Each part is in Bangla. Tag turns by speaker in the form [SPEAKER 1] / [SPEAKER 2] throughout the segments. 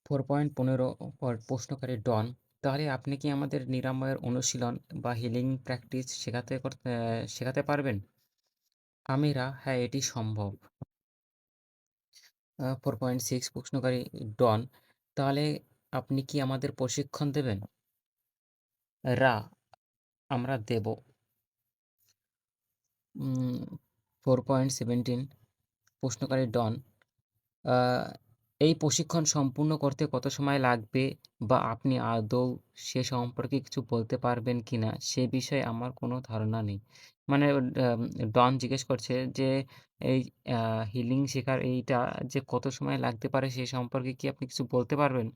[SPEAKER 1] 4.15 প্রশ্নকারী ডন। তাহলে আপনি কি আমাদের নিরাময়ের অনুশীলন বা হিলিং প্র্যাকটিস শেখাতে পারবেন? আমিরা, হ্যাঁ, এটি সম্ভব। 4.6 প্রশ্নকারী ডন। তাহলে আপনি কি আমাদের প্রশিক্ষণ দেবেন? রা, আমরা দেব। 4.17 প্রশ্নকারী ডন। আ এই প্রশিক্ষণ সম্পূর্ণ করতে কত সময় লাগবে বা আপনি আদৌ সে সম্পর্কে কিছু বলতে পারবেন কিনা? সে বিষয়ে আমার কোনো ধারণা নেই। মানে ডন জিজ্ঞেস করছে যে এই আ হিলিং শেখার এইটা যে কত সময় লাগতে পারে সে সম্পর্কে কি আপনি কিছু বলতে পারবেন?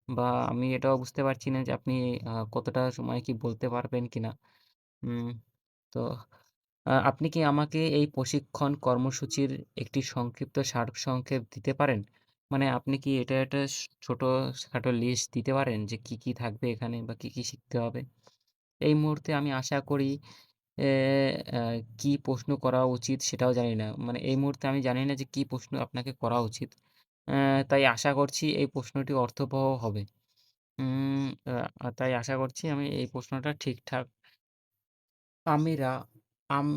[SPEAKER 1] বা আমি এটাও বুঝতে পারছি না যে আপনি কতটা সময় কি বলতে পারবেন কিনা? উম তো আপনি কি আমাকে এই প্রশিক্ষণ কর্মসূচির একটি সংক্ষিপ্ত সারসংক্ষেপ দিতে পারেন? মানে আপনি কি এটা একটা ছোটখাটো লিস্ট দিতে পারেন যে কি থাকবে এখানে বা কি শিখতে হবে? এই মুহূর্তে আমি আশা করি এ আ কি প্রশ্ন করা উচিত সেটাও জানি না। মানে এই মুহূর্তে আমি জানি না যে কি প্রশ্ন আপনাকে করা উচিত। তাই আশা করছি এই প্রশ্নটি অর্থবহ হবে। উম তাই আশা করছি আমি এই প্রশ্নটা ঠিকঠাক আমিরা আম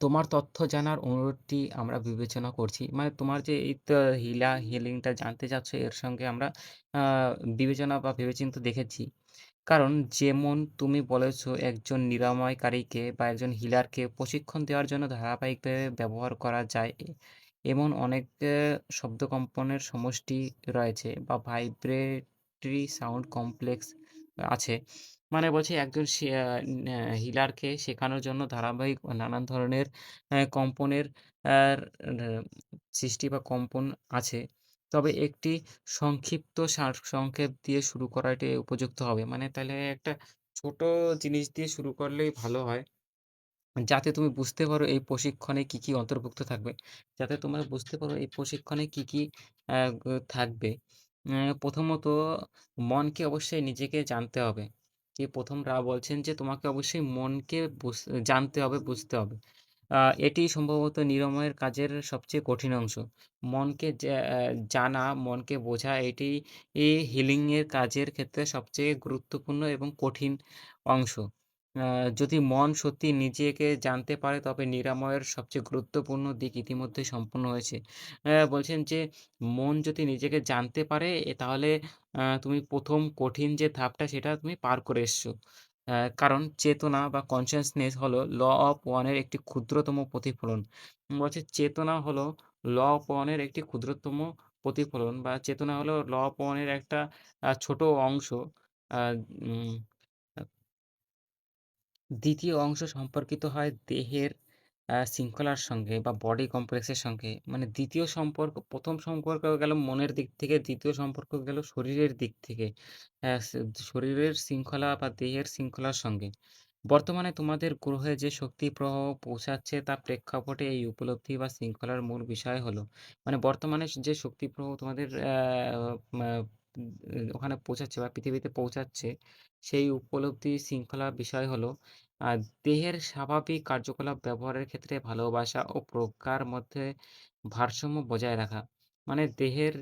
[SPEAKER 1] তোমার তথ্য জানার অনুরোধটি আমরা বিবেচনা করছি। মানে তোমার যে এই তো হিলিংটা জানতে চাচ্ছ এর সঙ্গে আমরা আ বিবেচনা বা ভেবেচিন্তে দেখেছি। কারণ যেমন তুমি বলেছ একজন নিরাময়কারীকে বা একজন হিলারকে প্রশিক্ষণ দেওয়ার জন্য ধারাবাহিকভাবে ব্যবহার করা যায়। এমন অনেক শব্দকম্পনের সমষ্টি রয়েছে বা ভাইব্রেটরি সাউন্ড কমপ্লেক্স আছে। মানে বলছি একজন হিলারকে শেখানোর জন্য ধারাবাহিক নানান ধরনের কম্পনের আর রা সৃষ্টি বা কম্পন আছে। তবে একটি সংক্ষিপ্ত সারসংক্ষেপ দিয়ে শুরু করাটাই উপযুক্ত হবে। মানে তাইলে একটা ছোট জিনিস দিয়ে শুরু করলেই ভালো হয়। যাতে তুমি বুঝতে পারো এই প্রশিক্ষণে কি অন্তর্ভুক্ত থাকবে। যাতে তোমরা বুঝতে পারো এই প্রশিক্ষণে কি আ গ থাকবে। প্রথমত মনকে অবশ্যই নিজেকে জানতে হবে। ১ম বলছেন যে তোমাকে অবশ্যই মনকে জানতে হবে, বুঝতে হবে। আ এটি সম্ভবত নিরাময়ের কাজের সবচেয়ে কঠিন অংশ। মনকে জানা, মনকে বোঝা এটি হিলিং এর কাজের ক্ষেত্রে সবচেয়ে গুরুত্বপূর্ণ এবং কঠিন অংশ। আ যদি মন সত্যি নিজেকে জানতে পারে তবে নিরাময়ের সবচেয়ে গুরুত্বপূর্ণ দিক ইতিমধ্যেই সম্পন্ন হয়েছে। বলছেন যে মন যদি নিজেকে জানতে পারে তাহলে তুমি ১ম কঠিন যে ধাপটা সেটা তুমি পার করে এসছো। কারণ চেতনা বা কনশাসনেস হলো ল অফ ওয়ান এর একটি ক্ষুদ্রতম প্রতিফলন। বলছে চেতনা হলো ল অফ ওয়ান এর একটি ক্ষুদ্রতম প্রতিফলন বা চেতনা হলো ল অফ ওয়ান এর একটা ছোট অংশ। আ উম ২য় অংশ সম্পর্কিত হয় দেহের শৃঙ্খলার সঙ্গে বা বডি কমপ্লেক্স এর সঙ্গে। মানে ২য় সম্পর্ক ১ম সম্পর্ক গেল মনের দিক থেকে, ২য় সম্পর্ক গেল শরীরের দিক থেকে। অ্যা স শরীরের শৃঙ্খলা বা দেহের শৃঙ্খলার সঙ্গে। বর্তমানে তোমাদের গ্রহে যে শক্তি প্রবাহ পৌঁছাচ্ছে তা প্রেক্ষাপটে এই উপলব্ধি বা শৃঙ্খলার মূল বিষয় হলো মানে বর্তমানে যে শক্তি প্রবাহ তোমাদের মা ওখানে পৌঁছাচ্ছে বা পৃথিবীতে পৌঁছাচ্ছে, সেই উপলব্ধি শৃঙ্খলা বিষয় হলো আ দেহের স্বাভাবিক কার্যকলাপ ব্যবহারের ক্ষেত্রে ভালোবাসা ও প্রজ্ঞার মধ্যে ভারসাম্য বজায় রাখা। মানে দেহের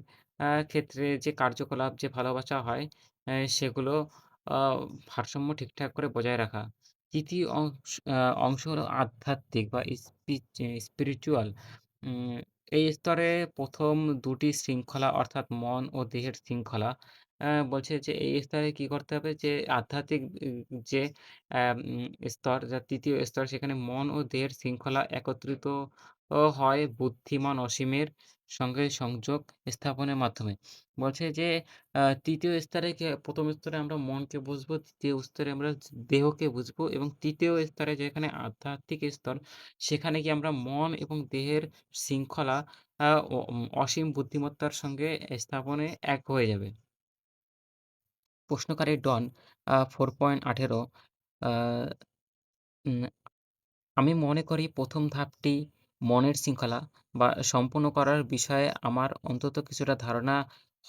[SPEAKER 1] ক্ষেত্রে যে কার্যকলাপ যে ভালোবাসা হয় সেগুলো আ ভারসাম্য ঠিকঠাক করে বজায় রাখা। ৩য় অংশ হলো আধ্যাত্মিক বা স্পিরিচুয়াল। উম এই স্তরে ১ম দুটি শৃঙ্খলা অর্থাৎ মন ও দেহের শৃঙ্খলা। বলছে যে এই স্তরে কি করতে হবে যে আধ্যাত্মিক যে স্তর যা ৩য় স্তর সেখানে মন ও দেহের শৃঙ্খলা একত্রিত হয় বুদ্ধিমান অসীমের সঙ্গে সংযোগ স্থাপনের মাধ্যমে। বলছে যে ৩য় স্তরে ১ম স্তরে আমরা মনকে বুঝবো, ২য় স্তরে আমরা দেহকে বুঝবো এবং ৩য় স্তরে যেখানে আধ্যাত্মিক স্তর সেখানে গিয়ে আমরা মন এবং দেহের শৃঙ্খলা অসীম বুদ্ধিমত্তার সঙ্গে স্থাপনে এক হয়ে যাবে। প্রশ্নকারী ডন 4.18 আ উম আমি মনে করি ১ম ধাপটি মনের শৃঙ্খলা বা সম্পূর্ণ করার বিষয়ে আমার অন্তত কিছুটা ধারণা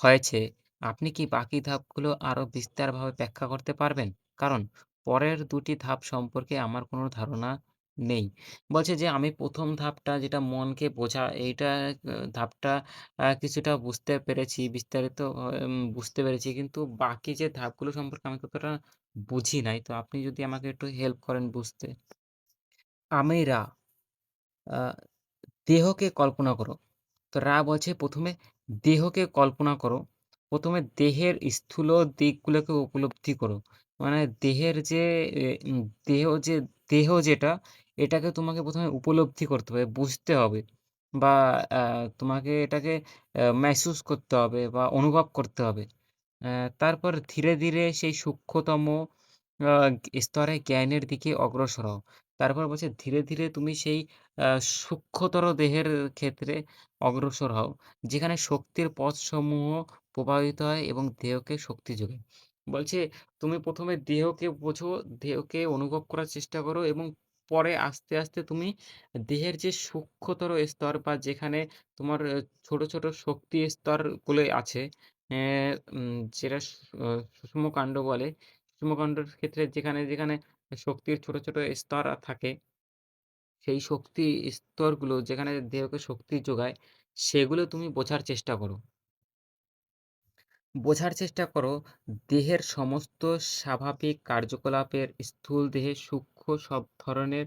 [SPEAKER 1] হয়েছে। আপনি কি বাকি ধাপগুলো আরো বিস্তারভাবে ব্যাখ্যা করতে পারবেন? কারণ পরের ২ টি ধাপ সম্পর্কে আমার কোনো ধারণা নেই। বলছে যে আমি ১ম ধাপটা যেটা মনকে বোঝা এইটা ধাপটা কিছুটা বুঝতে পেরেছি, বিস্তারিত বুঝতে পেরেছি। কিন্তু বাকি যে ধাপগুলো সম্পর্কে আমি ততটা বুঝি নাই। তো আপনি যদি আমাকে একটু হেল্প করেন বুঝতে। আমেরা আ দেহকে কল্পনা করো। তো বলছে ১ম এ দেহকে কল্পনা করো। ১ম এ দেহের স্থূল দিকগুলোকে উপলব্ধি করো। মানে দেহের যে এ উম দেহ যে দেহ যেটা, এটাকে তোমাকে ১ম এ উপলব্ধি করতে হবে, বুঝতে হবে বা তোমাকে এটাকে মেহসুস করতে হবে বা অনুভব করতে হবে। তারপর ধীরে, ধীরে সেই সূক্ষ্মতম আ স্তরে জ্ঞানের দিকে অগ্রসর হও। তারপর বলছে ধীরে, ধীরে তুমি সেই আ সূক্ষ্মতর দেহের ক্ষেত্রে অগ্রসর হও, যেখানে শক্তির পথসমূহ প্রবাহিত হয় এবং দেহকে শক্তি যোগায়। বলছে তুমি ১ম এ দেহকে বোঝো, দেহকে অনুভব করার চেষ্টা করো এবং পরে আস্তে, আস্তে তুমি দেহের যে সূক্ষ্মতর স্তর বা যেখানে তোমার ছোট, ছোট শক্তির স্তরগুলো আছে, অ্যা যেটা সুষুম্নাকাণ্ড বলে। সুষুম্নাকাণ্ডর ক্ষেত্রে যেখানে, যেখানে শক্তির ছোট, ছোট স্তর থাকে, সেই শক্তি স্তরগুলো যেখানে দেহকে শক্তি যোগায়, সেগুলো তুমি বোঝার চেষ্টা করো। বোঝার চেষ্টা করো দেহের সমস্ত স্বাভাবিক কার্যকলাপের স্থূল দেহে সূক্ষ্ম সব ধরনের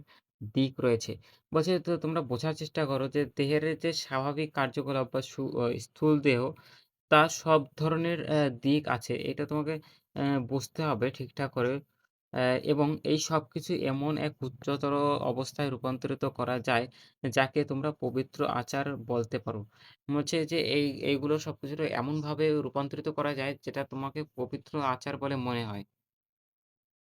[SPEAKER 1] দিক রয়েছে। বলছে তো তোমরা বোঝার চেষ্টা করো যে দেহের যে স্বাভাবিক কার্যকলাপ বা স্থূল দেহ তার সব ধরনের দিক আছে। এটা তোমাকে বুঝতে হবে ঠিকঠাক করে। এবং এই সবকিছু এমন এক উচ্চতর অবস্থায় রূপান্তরিত করা যায়, যাকে তোমরা পবিত্র আচার বলতে পারো। হচ্ছে যে এইগুলো সবকিছুকে এমনভাবে রূপান্তরিত করা যায়, যেটা তোমাকে পবিত্র আচার বলে মনে হয়।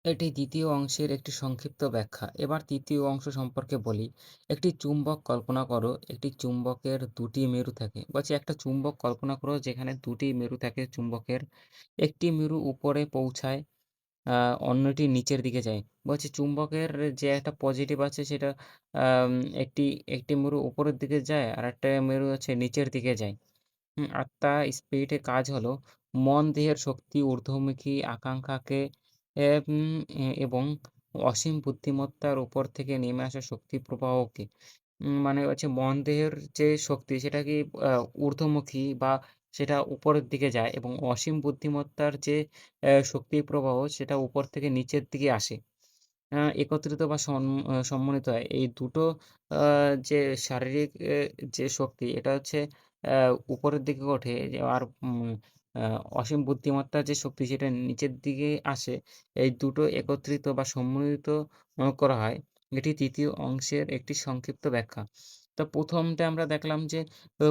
[SPEAKER 1] এটি ২য় অংশের একটি সংক্ষিপ্ত ব্যাখ্যা। এবার ৩য় অংশ সম্পর্কে বলি। একটি চুম্বক কল্পনা করো, একটি চুম্বকের ২ টি মেরু থাকে। বলছি একটা চুম্বক কল্পনা করো যেখানে ২ টি মেরু থাকে চুম্বকের। একটি মেরু উপরে পৌঁছায়, আ অন্যটি নিচের দিকে যায়। বলছে চুম্বকের যে একটা পজিটিভ আছে সেটা আম একটি, একটি মেরু উপরের দিকে যায়, আরেকটা মেরু হচ্ছে নিচের দিকে যায়। আত্মা স্পিরিটের কাজ হলো মন দেহের শক্তি ঊর্ধ্বমুখী আকাঙ্ক্ষাকে এবং অসীম বুদ্ধিমত্তার উপর থেকে নেমে আসা শক্তি প্রবাহকে মানে হচ্ছে মন দেহের যে শক্তি সেটা কি আ ঊর্ধ্বমুখী বা সেটা উপরের দিকে যায় এবং অসীম বুদ্ধিমত্তার যে শক্তির প্রবাহ সেটা উপর থেকে নিচের দিকে আসে। একত্রিত বা সম্মিলিত হয়। এই দুটো আ যে শারীরিক যে শক্তি এটা হচ্ছে আ উপরের দিকে ওঠে আর আ অসীম বুদ্ধিমত্তার যে শক্তি সেটা নিচের দিকে আসে। এই দুটো একত্রিত বা সম্মিলিত করা হয়। এটি ৩য় অংশের একটি সংক্ষিপ্ত ব্যাখ্যা। তো ১ম টা আমরা দেখলাম যে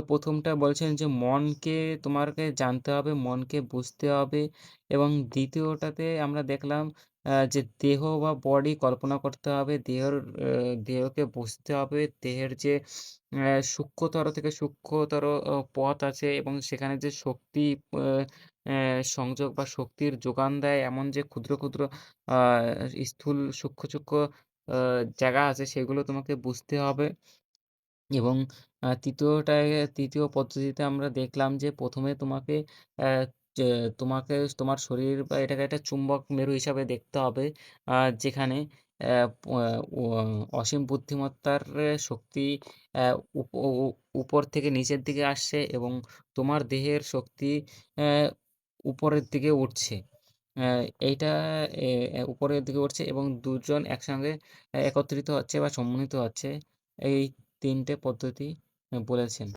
[SPEAKER 1] ১ম টা বলছেন যে মনকে তোমাকে জানতে হবে, মনকে বুঝতে হবে এবং ২য় টাতে আমরা দেখলাম যে দেহ বা বডি কল্পনা করতে হবে। দেহকে বুঝতে হবে। দেহের যে সূক্ষ্মতর থেকে সূক্ষ্মতর পথ আছে এবং সেখানে যে শক্তি আ অ্যা সংযোগ বা শক্তির যোগান দেয় এমন যে ক্ষুদ্র, ক্ষুদ্র আ স্থূল সূক্ষ্ম, সূক্ষ্ম আ জায়গা আছে সেগুলো তোমাকে বুঝতে হবে। এবং ৩য় পদ্ধতিতে আমরা দেখলাম যে ১ম এ তোমাকে অ্যা যে তোমাকে তোমার শরীর বা এটাকে একটা চুম্বক মেরু হিসাবে দেখতে হবে। আ যেখানে অ্যা প ও অসীম বুদ্ধিমত্তার শক্তি অ্যা উপ উ উপর থেকে নিচের দিকে আসছে এবং তোমার দেহের শক্তি অ্যা উপরের দিকে উঠছে। অ্যা এইটা এ এ উপরের দিকে উঠছে এবং ২ জন একসঙ্গে একত্রিত হচ্ছে বা সম্মিলিত হচ্ছে। এই ৩ টে পদ্ধতি বলেছেন।